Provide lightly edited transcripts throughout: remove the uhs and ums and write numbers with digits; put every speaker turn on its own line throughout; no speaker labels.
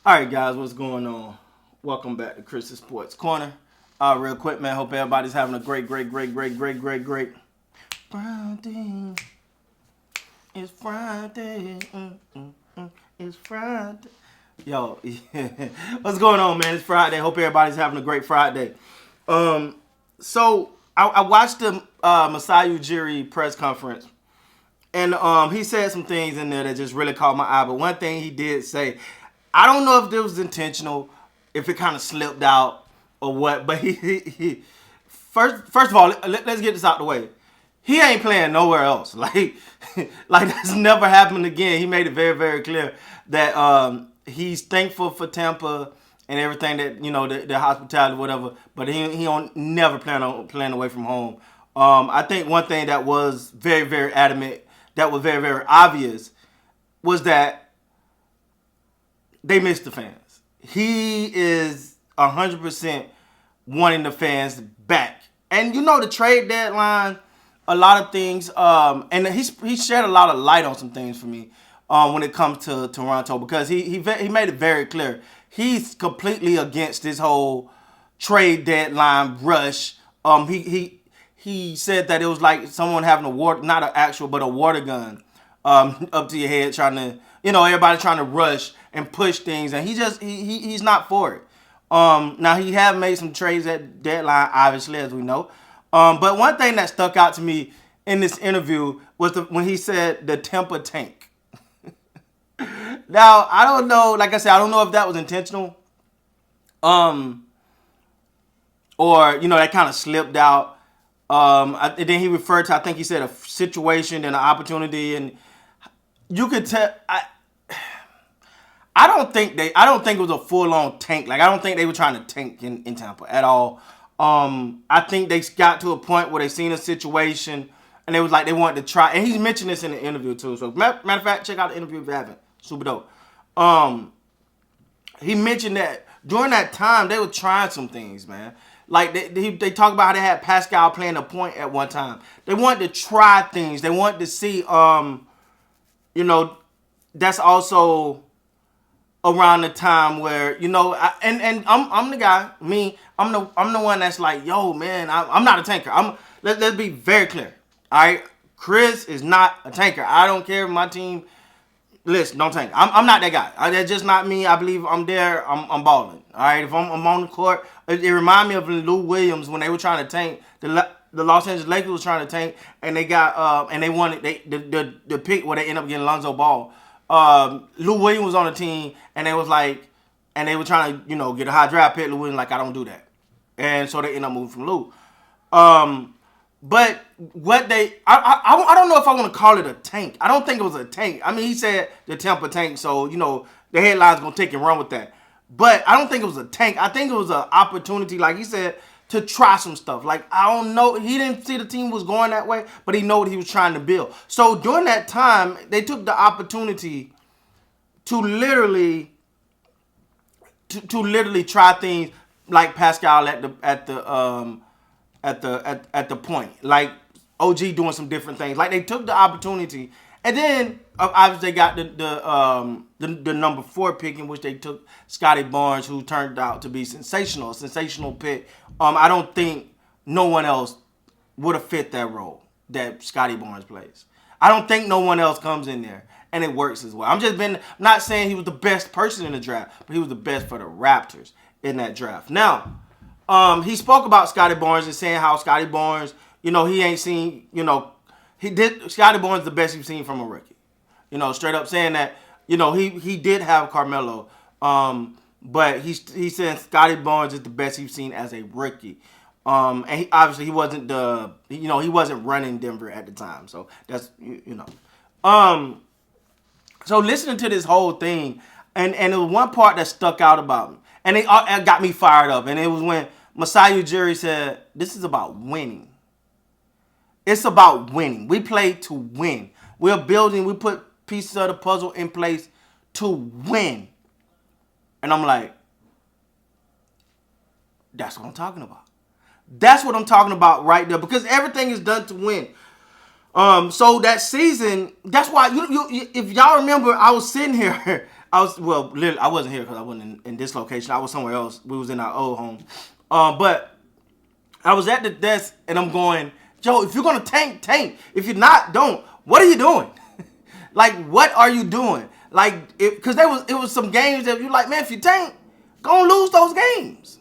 All right, guys, what's going on? Welcome back to Chris's Sports Corner. Real quick, man. Hope everybody's having a great Friday. It's Friday. It's Friday. Yo, yeah. What's going on, man? It's Friday. Hope everybody's having a great Friday. So I watched the Masai Ujiri press conference. And he said some things in there that just really caught my eye. But one thing he did say, I don't know if this was intentional, if it kind of slipped out or what. But he first of all, let's get this out the way. He ain't playing nowhere else. Like that's never happened again. He made it very clear that he's thankful for Tampa and everything that the hospitality, whatever. But he don't never plan on playing away from home. I think one thing that was very adamant, that was very obvious, was that they missed the fans. He is 100% wanting the fans back. And the trade deadline, a lot of things, and he shed a lot of light on some things for me when it comes to Toronto, because he made it very clear. He's completely against this whole trade deadline rush. He said that it was like someone having not an actual, but a water gun up to your head, trying to, everybody trying to rush and push things, and he's not for it. Now he have made some trades at deadline, obviously, as we know. But one thing that stuck out to me in this interview was when he said the Tampa Tank. Now, I don't know, like I said, I don't know if that was intentional. Or, that kind of slipped out. Then he referred to, I think he said, a situation and an opportunity, and you could tell. I don't think it was a full-on tank. Like, I don't think they were trying to tank in Tampa at all. I think they got to a point where they seen a situation and they was like they wanted to try. And he mentioned this in the interview too. So matter of fact, check out the interview if you haven't. Super dope. He mentioned that during that time they were trying some things, man. Like they talk about how they had Pascal playing a point at one time. They wanted to try things. They wanted to see. That's also around the time where I'm the guy. I'm the one that's like, yo, man, I'm not a tanker. Let's be very clear. All right, Chris is not a tanker. I don't care if my team. Listen, don't tank. I'm not that guy. That's just not me. I believe I'm there. I'm balling. All right, if I'm on the court, it reminds me of Lou Williams when they were trying to tank. The Los Angeles Lakers was trying to tank, and they got and they wanted the pick where they ended up getting Lonzo Ball. Lou Williams was on the team, and they was like, and they were trying to get a high draft pick. Lou Williams like, I don't do that, and so they ended up moving from Lou. But what I don't know if I want to call it a tank. I don't think it was a tank. I mean, he said the Tampa Tank, so the headline's gonna take and run with that. But I don't think it was a tank. I think it was an opportunity, like he said, to try some stuff. Like, I don't know. He didn't see the team was going that way, but he know what he was trying to build. So during that time, they took the opportunity to literally try things like Pascal at the point, like OG doing some different things. Like, they took the opportunity, and then obviously they got the number 4 pick, in which they took Scotty Barnes, who turned out to be a sensational pick. I don't think no one else would have fit that role that Scotty Barnes plays. I don't think no one else comes in there and it works as well. Not saying he was the best person in the draft, but he was the best for the Raptors in that draft. Now, he spoke about Scotty Barnes and saying how Scotty Barnes, he ain't seen, Scotty Barnes is the best he's seen from a rookie. Straight up saying that, he did have Carmelo, but he said Scotty Barnes is the best he's seen as a rookie. And obviously he wasn't he wasn't running Denver at the time. So that's, so listening to this whole thing, and there was one part that stuck out about me, and it got me fired up. And it was when Masai Ujiri said, this is about winning. It's about winning. We play to win. We put pieces of the puzzle in place to win. And I'm like, that's what I'm talking about. That's what I'm talking about right there, because everything is done to win. So that season, that's why if y'all remember, I was sitting here literally, I wasn't here because I wasn't in this location. I was somewhere else. We was in our old home. But I was at the desk and I'm going, Joe, if you're gonna tank, tank. If you're not, don't. What are you doing? Like, what are you doing? Like, because it was some games that you're like, man, if you tank, gonna lose those games.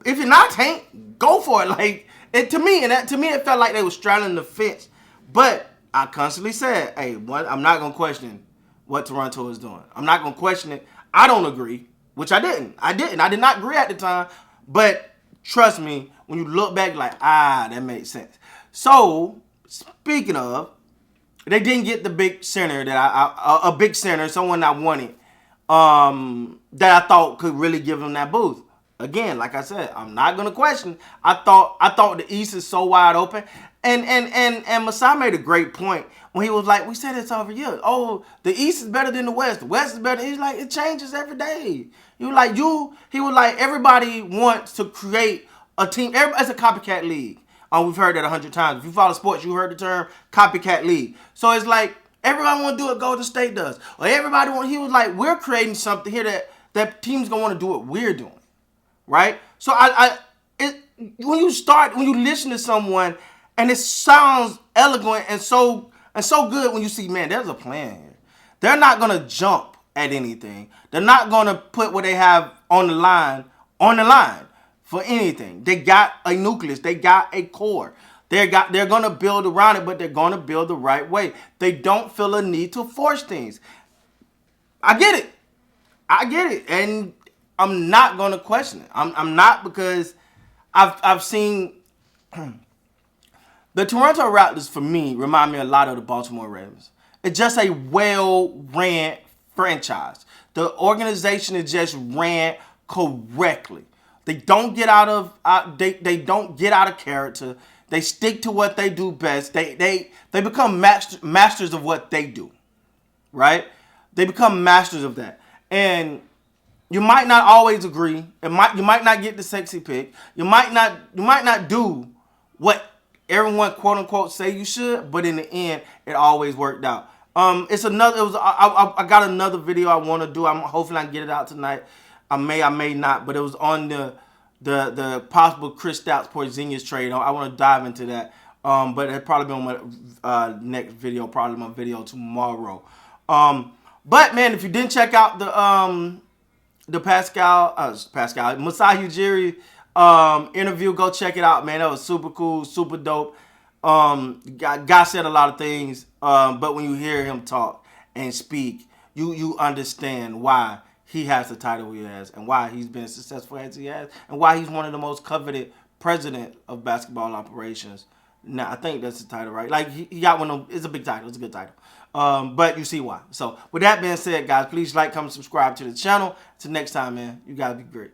If you're not tank, go for it. Like, to me, it felt like they were straddling the fence. But I constantly said, hey, I'm not gonna question what Toronto is doing. I'm not gonna question it. I don't agree, which I didn't. I did not agree at the time. But trust me, when you look back, like, that makes sense. So, speaking of, they didn't get the big center a big center, someone I wanted, that I thought could really give them that boost. Again, like I said, I'm not gonna question. I thought the East is so wide open, and Masai made a great point when he was like, we said this over years. Oh, the East is better than the West. The West is better. He's like, it changes every day. He was like, everybody wants to create a team. It's a copycat league. We've heard that 100 times. If you follow sports, you heard the term copycat league. So it's like everybody want to do what Golden State does, or he was like, we're creating something here that teams gonna want to do what we're doing, right? So when you listen to someone and it sounds eloquent and so good, when you see, man, there's a plan here. They're not gonna jump at anything. They're not gonna put what they have on the line for anything. They got a nucleus. They got a core. They're going to build around it, but they're going to build the right way. They don't feel a need to force things. I get it. And I'm not going to question it. I'm not, because I've seen the Toronto Raptors, for me, remind me a lot of the Baltimore Ravens. It's just a well-ran franchise. The organization is just ran correctly. They don't get out of they don't get out of character. They stick to what they do best. They become masters of what they do, right? They become masters of that. And you might not always agree. You might not get the sexy pick. You might not do what everyone quote unquote say you should. But in the end, it always worked out. I got another video I want to do. Hopefully I can get it out tonight. I may not, but it was on the possible Kristaps Porzingis trade. I want to dive into that, but it'll probably be on my next video, probably my video tomorrow. But man, if you didn't check out the Masai Ujiri interview, go check it out, man. That was super cool, super dope. Guy said a lot of things, but when you hear him talk and speak, you understand why he has the title he has, and why he's been as successful as he has, and why he's one of the most coveted president of basketball operations. Now, I think that's the title, right? Like, he got one of them. It's a big title. It's a good title. But you see why. So, with that being said, guys, please like, comment, subscribe to the channel. Till next time, man, you guys be great.